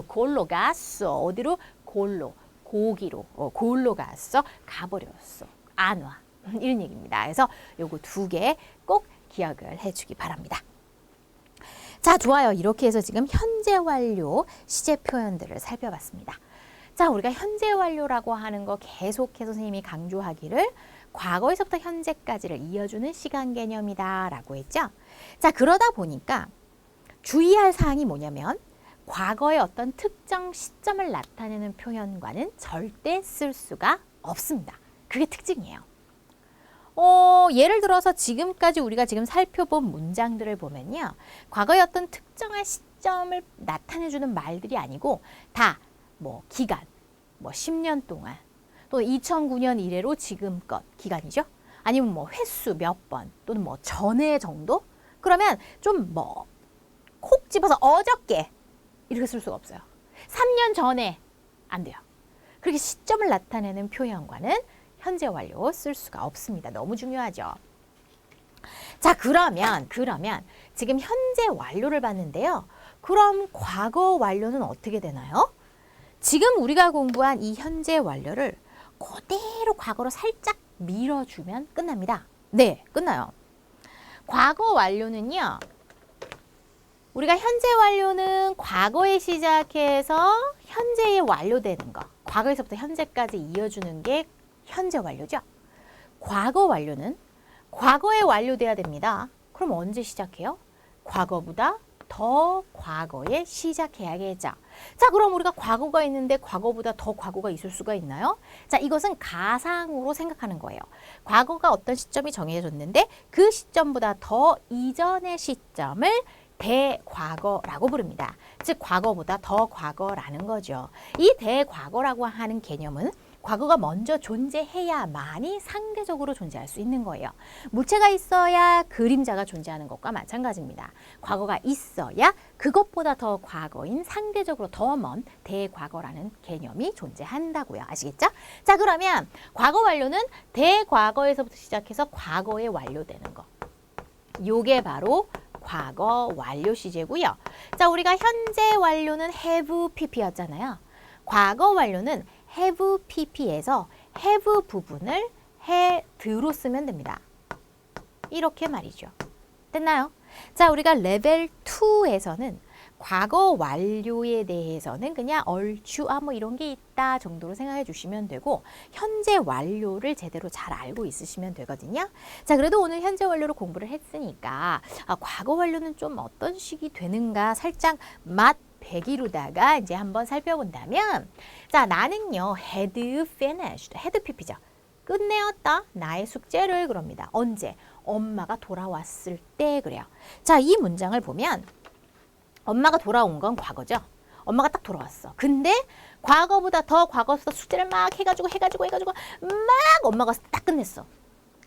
골로 갔어. 어디로? 골로, 고기로, 골로 갔어. 가버렸어. 안 와. 이런 얘기입니다. 그래서 요거 두 개 꼭 기억을 해주기 바랍니다. 자, 좋아요. 이렇게 해서 지금 현재 완료 시제 표현들을 살펴봤습니다. 자, 우리가 현재 완료라고 하는 거 계속해서 선생님이 강조하기를 과거에서부터 현재까지를 이어주는 시간 개념이다 라고 했죠. 자, 그러다 보니까 주의할 사항이 뭐냐면 과거의 어떤 특정 시점을 나타내는 표현과는 절대 쓸 수가 없습니다. 그게 특징이에요. 예를 들어서 지금까지 우리가 지금 살펴본 문장들을 보면요. 과거의 어떤 특정한 시점을 나타내주는 말들이 아니고 다 뭐 기간, 뭐 10년 동안, 또 2009년 이래로 지금껏 기간이죠. 아니면 뭐 횟수 몇 번, 또는 뭐 전에 정도? 그러면 좀 뭐 콕 집어서 어저께 이렇게 쓸 수가 없어요. 3년 전에 안 돼요. 그렇게 시점을 나타내는 표현과는 현재 완료 쓸 수가 없습니다. 너무 중요하죠. 자, 그러면 지금 현재 완료를 봤는데요. 그럼 과거 완료는 어떻게 되나요? 지금 우리가 공부한 이 현재 완료를 그대로 과거로 살짝 밀어주면 끝납니다. 네, 끝나요. 과거 완료는요. 우리가 현재 완료는 과거에 시작해서 현재에 완료되는 거. 과거에서부터 현재까지 이어주는 게 현재 완료죠. 과거 완료는 과거에 완료돼야 됩니다. 그럼 언제 시작해요? 과거보다 더 과거에 시작해야겠죠. 자, 그럼 우리가 과거가 있는데 과거보다 더 과거가 있을 수가 있나요? 자, 이것은 가상으로 생각하는 거예요. 과거가 어떤 시점이 정해졌는데 그 시점보다 더 이전의 시점을 대과거라고 부릅니다. 즉 과거보다 더 과거라는 거죠. 이 대과거라고 하는 개념은 과거가 먼저 존재해야만이 상대적으로 존재할 수 있는 거예요. 물체가 있어야 그림자가 존재하는 것과 마찬가지입니다. 과거가 있어야 그것보다 더 과거인 상대적으로 더 먼 대과거라는 개념이 존재한다고요. 아시겠죠? 자, 그러면 과거 완료는 대과거에서부터 시작해서 과거에 완료되는 거. 요게 바로 과거 완료 시제고요. 자, 우리가 현재 완료는 have pp였잖아요. 과거 완료는 have pp에서 have 부분을 had로 쓰면 됩니다. 이렇게 말이죠. 됐나요? 자, 우리가 레벨 2에서는 과거 완료에 대해서는 그냥 얼추 뭐 이런 게 있다 정도로 생각해 주시면 되고 현재 완료를 제대로 잘 알고 있으시면 되거든요. 자, 그래도 오늘 현재 완료로 공부를 했으니까 과거 완료는 좀 어떤 식이 되는가 살짝 맛배기로다가 이제 한번 살펴본다면 자, 나는요 had finished, had pp죠. 끝내었다. 나의 숙제를 그럽니다. 언제? 엄마가 돌아왔을 때 그래요. 자, 이 문장을 보면 엄마가 돌아온 건 과거죠. 엄마가 딱 돌아왔어. 근데 과거보다 더 과거에서 숙제를 막 해가지고 막 엄마가 딱 끝냈어.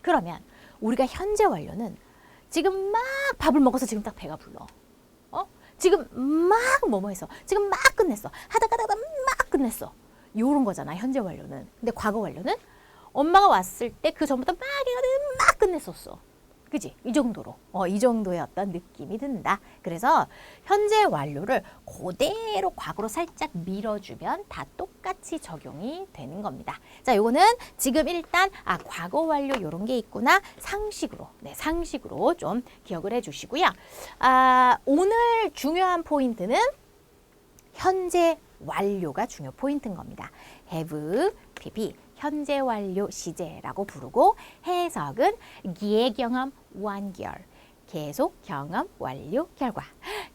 그러면 우리가 현재 완료는 지금 막 밥을 먹어서 지금 딱 배가 불러. 지금 막 뭐뭐 했어. 지금 막 끝냈어. 하다가 막 끝냈어. 요런 거잖아, 현재 완료는. 근데 과거 완료는 엄마가 왔을 때 그 전부터 막 해가지고 막 끝냈었어. 그지? 이 정도로. 이 정도의 어떤 느낌이 든다. 그래서 현재 완료를 그대로 과거로 살짝 밀어주면 다 똑같이 적용이 되는 겁니다. 자, 요거는 지금 일단 과거 완료 요런 게 있구나. 상식으로. 네, 상식으로 좀 기억을 해 주시고요. 오늘 중요한 포인트는 현재 완료가 중요 포인트인 겁니다. have, pp. 현재 완료 시제라고 부르고 해석은 기회 경험 완결, 계속 경험 완료 결과,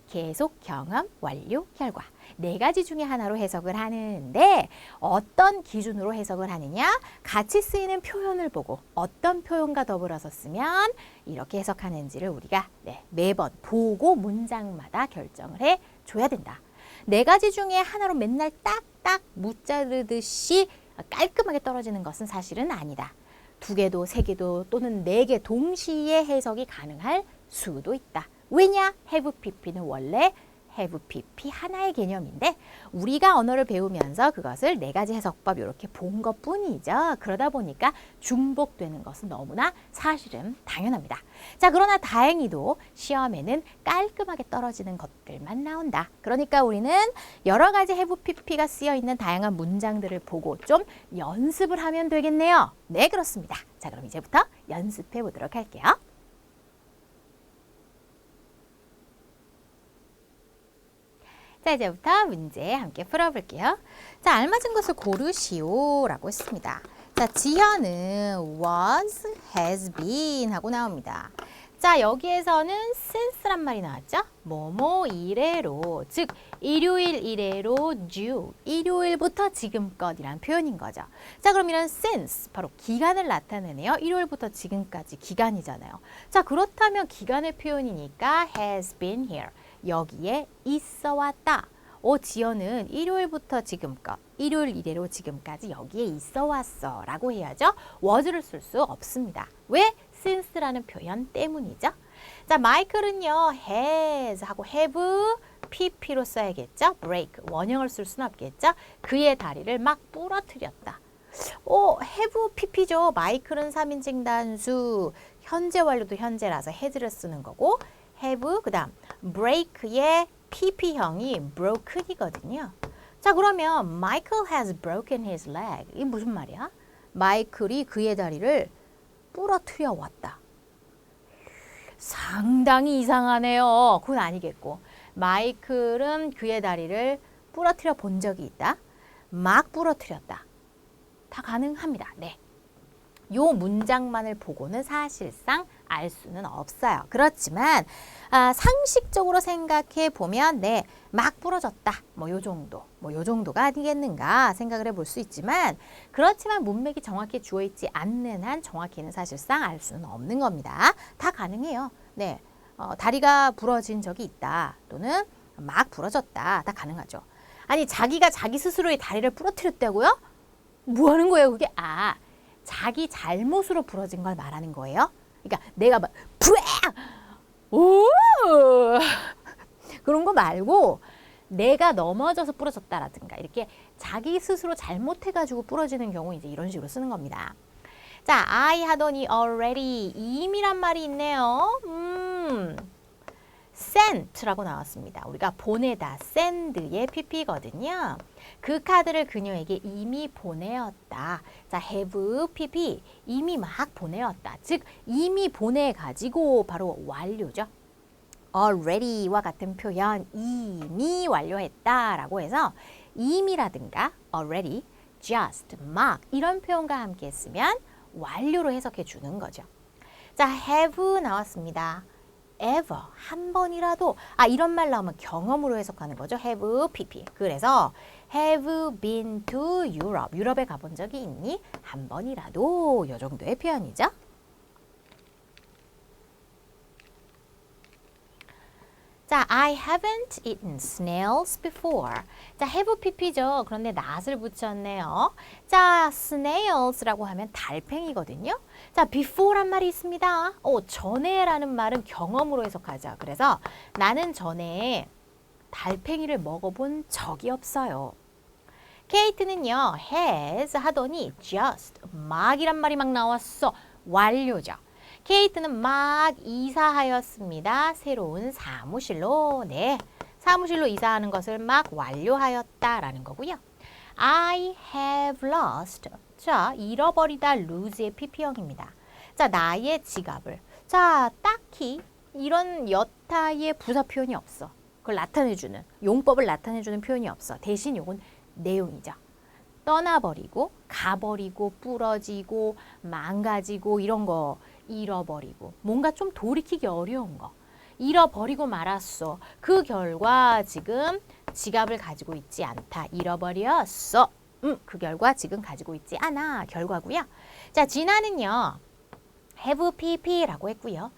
계속 경험 완료 결과 네 가지 중에 하나로 해석을 하는데 어떤 기준으로 해석을 하느냐? 같이 쓰이는 표현을 보고 어떤 표현과 더불어서 쓰면 이렇게 해석하는지를 우리가 매번 보고 문장마다 결정을 해줘야 된다. 네 가지 중에 하나로 맨날 딱딱 무자르듯이 깔끔하게 떨어지는 것은 사실은 아니다. 두 개도 세 개도 또는 네 개 동시에 해석이 가능할 수도 있다. 왜냐? have pp는 원래 have pp 하나의 개념인데 우리가 언어를 배우면서 그것을 네 가지 해석법 이렇게 본 것뿐이죠. 그러다 보니까 중복되는 것은 너무나 사실은 당연합니다. 자, 그러나 다행히도 시험에는 깔끔하게 떨어지는 것들만 나온다. 그러니까 우리는 여러 가지 have pp가 쓰여 있는 다양한 문장들을 보고 좀 연습을 하면 되겠네요. 네, 그렇습니다. 자, 그럼 이제부터 연습해 보도록 할게요. 자, 이제부터 문제 함께 풀어볼게요. 자, 알맞은 것을 고르시오 라고 했습니다. 자, 지현은 was, has been 하고 나옵니다. 자, 여기에서는 since란 말이 나왔죠? 뭐뭐 이래로, 즉 일요일 이래로 due, 일요일부터 지금껏이란 표현인 거죠. 자, 그럼 이런 since, 바로 기간을 나타내네요. 일요일부터 지금까지 기간이잖아요. 자, 그렇다면 기간의 표현이니까 has been here, 여기에 있어 왔다. 지연은 일요일부터 지금껏, 일요일 이래로 지금까지 여기에 있어 왔어 라고 해야죠. was를 쓸 수 없습니다. 왜? since라는 표현 때문이죠. 자, 마이클은요, has 하고 have, pp로 써야겠죠. break, 원형을 쓸 수는 없겠죠. 그의 다리를 막 부러뜨렸다. have pp죠. 마이클은 3인칭 단수, 현재 완료도 현재라서 has를 쓰는 거고, have, 그 다음 break의 pp형이 broken이거든요. 자, 그러면 Michael has broken his leg. 이게 무슨 말이야? 마이클이 그의 다리를 부러뜨려 왔다. 상당히 이상하네요. 그건 아니겠고. 마이클은 그의 다리를 부러뜨려 본 적이 있다. 막 부러뜨렸다. 다 가능합니다. 네. 요 문장만을 보고는 사실상 알 수는 없어요. 그렇지만 상식적으로 생각해 보면 네, 막 부러졌다. 뭐 요 정도가 아니겠는가 생각을 해볼 수 있지만 그렇지만 문맥이 정확히 주어 있지 않는 한 정확히는 사실상 알 수는 없는 겁니다. 다 가능해요. 네, 다리가 부러진 적이 있다. 또는 막 부러졌다. 다 가능하죠. 아니, 자기가 자기 스스로의 다리를 부러뜨렸다고요? 뭐 하는 거예요, 그게? 자기 잘못으로 부러진 걸 말하는 거예요. 그러니까 내가 막 오 그런 거 말고 내가 넘어져서 부러졌다라든가 이렇게 자기 스스로 잘못해가지고 부러지는 경우 이제 이런 식으로 쓰는 겁니다. 자, I 하더니 already 이미란 말이 있네요. sent라고 나왔습니다. 우리가 보내다, send의 pp거든요. 그 카드를 그녀에게 이미 보내었다. 자, have pp, 이미 막 보내었다. 즉, 이미 보내가지고 바로 완료죠. already와 같은 표현, 이미 완료했다라고 해서 이미라든가 already, just, 막 이런 표현과 함께 쓰면 완료로 해석해 주는 거죠. 자, have 나왔습니다. ever, 한 번이라도, 이런 말 나오면 경험으로 해석하는 거죠. have pp. 그래서 have been to Europe, 유럽에 가본 적이 있니? 한 번이라도, 요 정도의 표현이죠. 자, I haven't eaten snails before. 자, have pp죠. 그런데 not을 붙였네요. 자, snails라고 하면 달팽이거든요. 자, before란 말이 있습니다. 전에라는 말은 경험으로 해석하자. 그래서 나는 전에 달팽이를 먹어본 적이 없어요. 케이트는요, has 하더니 just, 막이란 말이 막 나왔어. 완료죠. 케이트는 막 이사하였습니다. 새로운 사무실로. 네, 사무실로 이사하는 것을 막 완료하였다라는 거고요. I have lost. 자, 잃어버리다 lose의 pp형입니다. 자, 나의 지갑을. 자, 딱히 이런 여타의 부사 표현이 없어. 그걸 나타내주는, 용법을 나타내주는 표현이 없어. 대신 요건 내용이죠. 떠나버리고, 가버리고, 부러지고, 망가지고 이런 거 잃어버리고 뭔가 좀 돌이키기 어려운 거 잃어버리고 말았어. 그 결과 지금 지갑을 가지고 있지 않다. 잃어버렸어. 그 결과 지금 가지고 있지 않아. 결과고요. 자, 진아는요. have pp라고 했고요.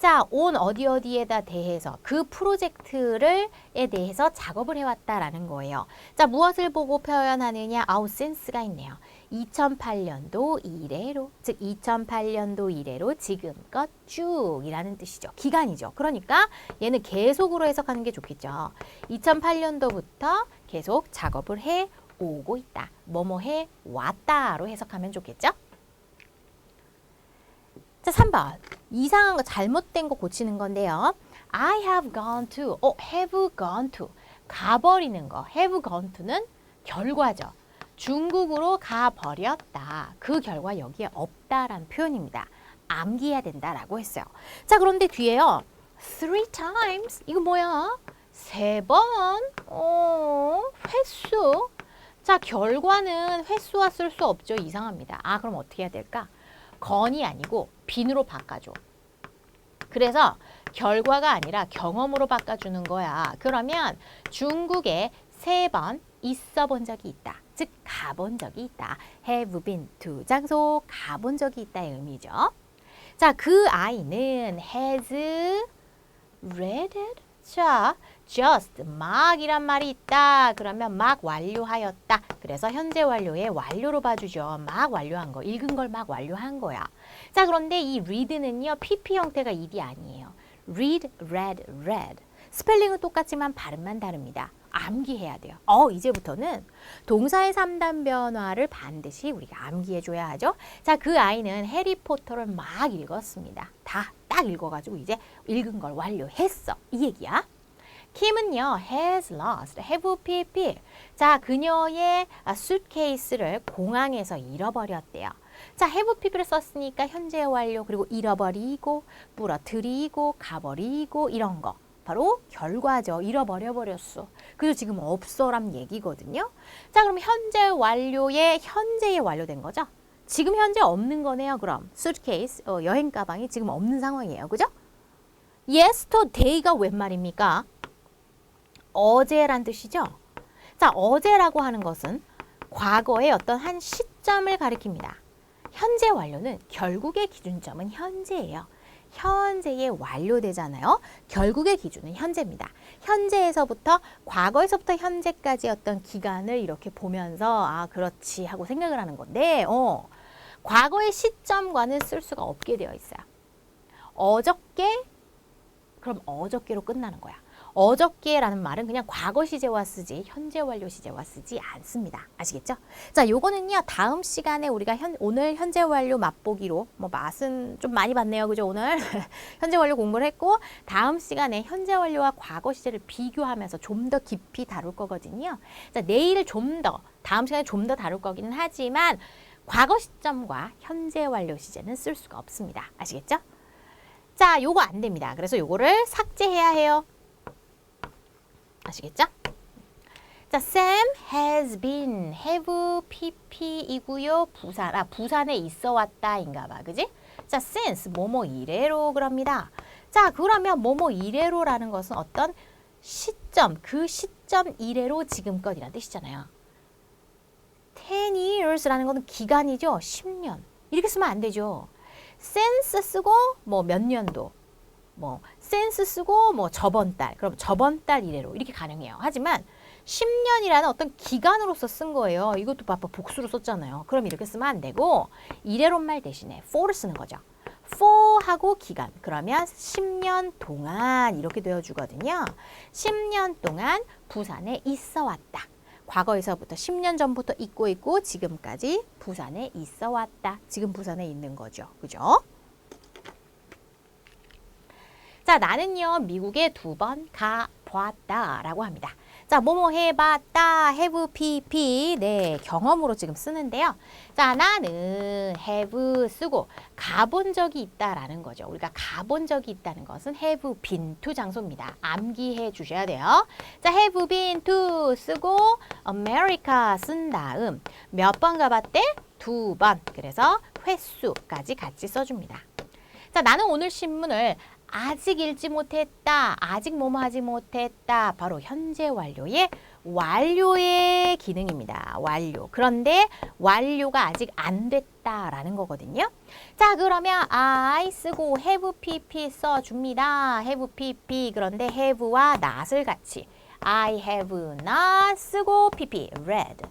자, on 어디에다 대해서 그 프로젝트에 대해서 작업을 해왔다라는 거예요. 자, 무엇을 보고 표현하느냐? since가 있네요. 2008년도 이래로, 즉 2008년도 이래로 지금껏 쭉이라는 뜻이죠. 기간이죠. 그러니까 얘는 계속으로 해석하는 게 좋겠죠. 2008년도부터 계속 작업을 해 오고 있다. 뭐뭐 해 왔다로 해석하면 좋겠죠. 자, 3번. 이상한 거, 잘못된 거 고치는 건데요. I have gone to, have gone to. 가버리는 거. have gone to는 결과죠. 중국으로 가버렸다. 그 결과 여기에 없다라는 표현입니다. 암기해야 된다라고 했어요. 자, 그런데 뒤에요. 3 times. 이거 뭐야? 3번. 횟수. 자, 결과는 횟수와 쓸 수 없죠. 이상합니다. 그럼 어떻게 해야 될까? 건이 아니고 빈으로 바꿔줘. 그래서 결과가 아니라 경험으로 바꿔주는 거야. 그러면 중국에 3번 있어 본 적이 있다. 즉 가본 적이 있다. have been to 장소 가본 적이 있다의 의미죠. 자, 그 아이는 has read it. 자, just 막이란 말이 있다. 그러면 막 완료하였다. 그래서 현재 완료의 완료로 봐주죠. 막 완료한 거, 읽은 걸 막 완료한 거야. 자, 그런데 이 read는요, PP 형태가 ed이 아니에요. read, read, read. 스펠링은 똑같지만 발음만 다릅니다. 암기해야 돼요. 이제부터는 동사의 3단 변화를 반드시 우리가 암기해줘야 하죠. 자, 그 아이는 해리포터를 막 읽었습니다. 다 딱 읽어가지고 이제 읽은 걸 완료했어. 이 얘기야. 킴은요, has lost, have pp. 자, 그녀의 수트케이스를 공항에서 잃어버렸대요. 자, have pp를 썼으니까 현재 완료, 그리고 잃어버리고, 부러뜨리고, 가버리고 이런 거. 바로 결과죠. 잃어버렸어. 그래서 지금 없어란 얘기거든요. 자, 그럼 현재 완료의 현재에 완료된 거죠. 지금 현재 없는 거네요. 그럼 suitcase, 여행 가방이 지금 없는 상황이에요. 그죠? yesterday가 웬 말입니까? 어제란 뜻이죠. 자, 어제라고 하는 것은 과거의 어떤 한 시점을 가리킵니다. 현재 완료는 결국의 기준점은 현재예요. 현재에 완료되잖아요. 결국의 기준은 현재입니다. 현재에서부터 과거에서부터 현재까지 어떤 기간을 이렇게 보면서 그렇지 하고 생각을 하는 건데 과거의 시점과는 쓸 수가 없게 되어 있어요. 어저께 그럼 어저께로 끝나는 거야. 어저께라는 말은 그냥 과거 시제와 쓰지 현재 완료 시제와 쓰지 않습니다. 아시겠죠? 자, 요거는요. 다음 시간에 우리가 오늘 현재 완료 맛보기로 맛은 좀 많이 봤네요. 그죠? 오늘 현재 완료 공부를 했고 다음 시간에 현재 완료와 과거 시제를 비교하면서 좀 더 깊이 다룰 거거든요. 자, 내일 다음 시간에 좀 더 다룰 거기는 하지만 과거 시점과 현재 완료 시제는 쓸 수가 없습니다. 아시겠죠? 자, 요거 안 됩니다. 그래서 요거를 삭제해야 해요. 아시겠죠? 자, Sam has been, have pp이고요. 부산에 있어 왔다인가 봐. 그지? 자, since 뭐뭐 이래로 그럽니다. 자, 그러면 뭐뭐 이래로라는 것은 어떤 시점, 그 시점 이래로 지금껏이라는 뜻이잖아요. 10 years라는 것은 기간이죠. 10년. 이렇게 쓰면 안 되죠. since 쓰고 몇 년도. since 쓰고 저번 달. 그럼 저번 달 이래로 이렇게 가능해요. 하지만 10년이라는 어떤 기간으로서 쓴 거예요. 이것도 복수로 썼잖아요. 그럼 이렇게 쓰면 안 되고 이래로 말 대신에 for를 쓰는 거죠. for하고 기간. 그러면 10년 동안 이렇게 되어주거든요. 10년 동안 부산에 있어 왔다. 과거에서부터 10년 전부터 있고 지금까지 부산에 있어 왔다. 지금 부산에 있는 거죠. 그죠? 자, 나는요, 미국에 2번 가봤다 라고 합니다. 자, 뭐뭐 해봤다, have pp, 네, 경험으로 지금 쓰는데요. 자, 나는 have 쓰고 가본 적이 있다라는 거죠. 우리가 가본 적이 있다는 것은 have been to 장소입니다. 암기해 주셔야 돼요. 자, have been to 쓰고 America 쓴 다음 몇 번 가봤대? 2번. 그래서 횟수까지 같이 써줍니다. 자, 나는 오늘 신문을 아직 읽지 못했다. 아직 뭐뭐 하지 못했다. 바로 현재 완료의 기능입니다. 완료. 그런데 완료가 아직 안 됐다. 했다라는 거거든요. 자, 그러면 I 쓰고 have pp 써줍니다. have pp. 그런데 have와 not을 같이 I have not 쓰고 pp read.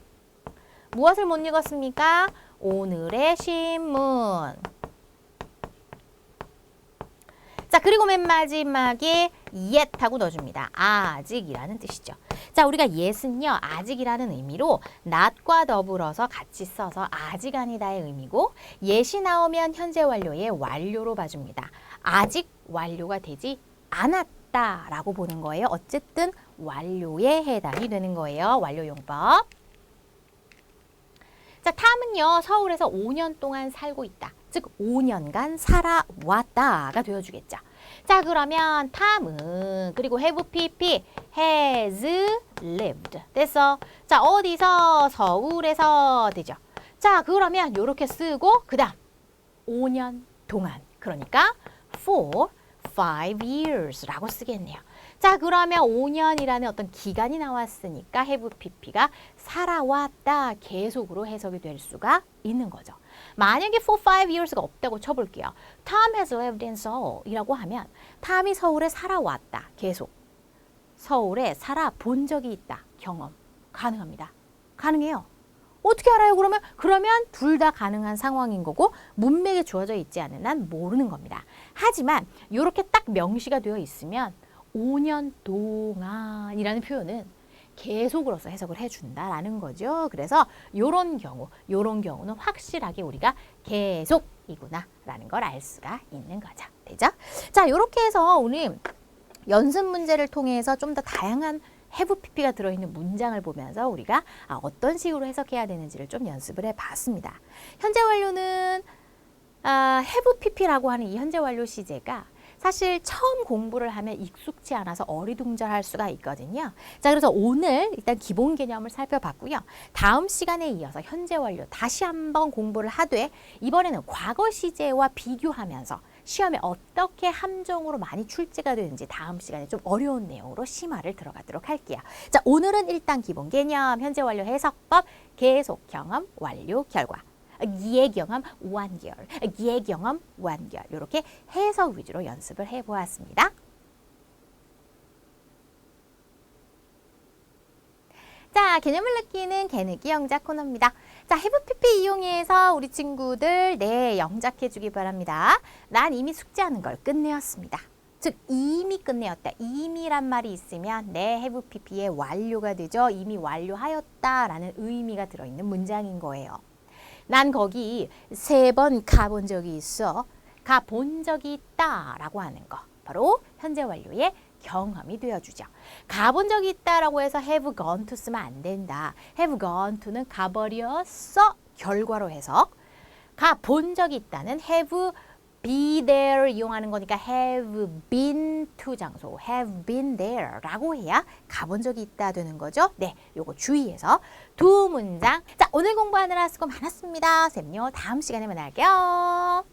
무엇을 못 읽었습니까? 오늘의 신문. 자, 그리고 맨 마지막에 yet 하고 넣어줍니다. 아직이라는 뜻이죠. 자, 우리가 yet은요, 아직이라는 의미로 not과 더불어서 같이 써서 아직 아니다의 의미고, yet이 나오면 현재 완료의 완료로 봐줍니다. 아직 완료가 되지 않았다라고 보는 거예요. 어쨌든 완료에 해당이 되는 거예요. 완료 용법. 자, 탐은요, 서울에서 5년 동안 살고 있다. 즉 5년간 살아왔다가 되어주겠죠. 자, 그러면 탐은 그리고 have pp has lived 됐어. 자, 어디서? 서울에서 되죠. 자, 그러면 이렇게 쓰고 그 다음 5년 동안 그러니까 for 5 years라고 쓰겠네요. 자, 그러면 5년이라는 어떤 기간이 나왔으니까 have pp가 살아왔다 계속으로 해석이 될 수가 있는 거죠. 만약에 for 5 years가 없다고 쳐볼게요. Tom has lived in Seoul 이라고 하면 탐이 서울에 살아왔다. 계속. 서울에 살아본 적이 있다. 경험. 가능합니다. 가능해요. 어떻게 알아요? 그러면 둘 다 가능한 상황인 거고 문맥에 주어져 있지 않은 한 모르는 겁니다. 하지만 이렇게 딱 명시가 되어 있으면 5년 동안이라는 표현은 계속으로서 해석을 해준다라는 거죠. 그래서 이런 경우는 확실하게 우리가 계속이구나라는 걸 알 수가 있는 거죠. 되죠? 자, 이렇게 해서 오늘 연습 문제를 통해서 좀 더 다양한 have pp가 들어있는 문장을 보면서 우리가 어떤 식으로 해석해야 되는지를 좀 연습을 해봤습니다. 현재 완료는 have pp라고 하는 이 현재 완료 시제가 사실 처음 공부를 하면 익숙치 않아서 어리둥절할 수가 있거든요. 자, 그래서 오늘 일단 기본 개념을 살펴봤고요. 다음 시간에 이어서 현재 완료 다시 한번 공부를 하되 이번에는 과거 시제와 비교하면서 시험에 어떻게 함정으로 많이 출제가 되는지 다음 시간에 좀 어려운 내용으로 심화를 들어가도록 할게요. 자, 오늘은 일단 기본 개념, 현재 완료 해석법, 계속 경험, 완료 결과. 기의 경험 완결, 기의 경험 완결 이렇게 해석 위주로 연습을 해보았습니다. 자, 개념을 느끼는 개느기 영작 코너입니다. 자, have pp 이용해서 우리 친구들 영작해 주기 바랍니다. 난 이미 숙제하는 걸 끝내었습니다. 즉 이미 끝내었다. 이미란 말이 있으면 have pp의 완료가 되죠. 이미 완료하였다라는 의미가 들어있는 문장인 거예요. 난 거기 3번 가본 적이 있어. 가본 적이 있다라고 하는 거. 바로 현재 완료의 경험이 되어주죠. 가본 적이 있다라고 해서 have gone to 쓰면 안 된다. have gone to는 가버렸어. 결과로 해석. 가본 적이 있다는 have be there 이용하는 거니까 have been to 장소, have been there 라고 해야 가본 적이 있다 되는 거죠. 네, 요거 주의해서 두 문장. 자, 오늘 공부하느라 수고 많았습니다. 쌤요, 다음 시간에 만날게요.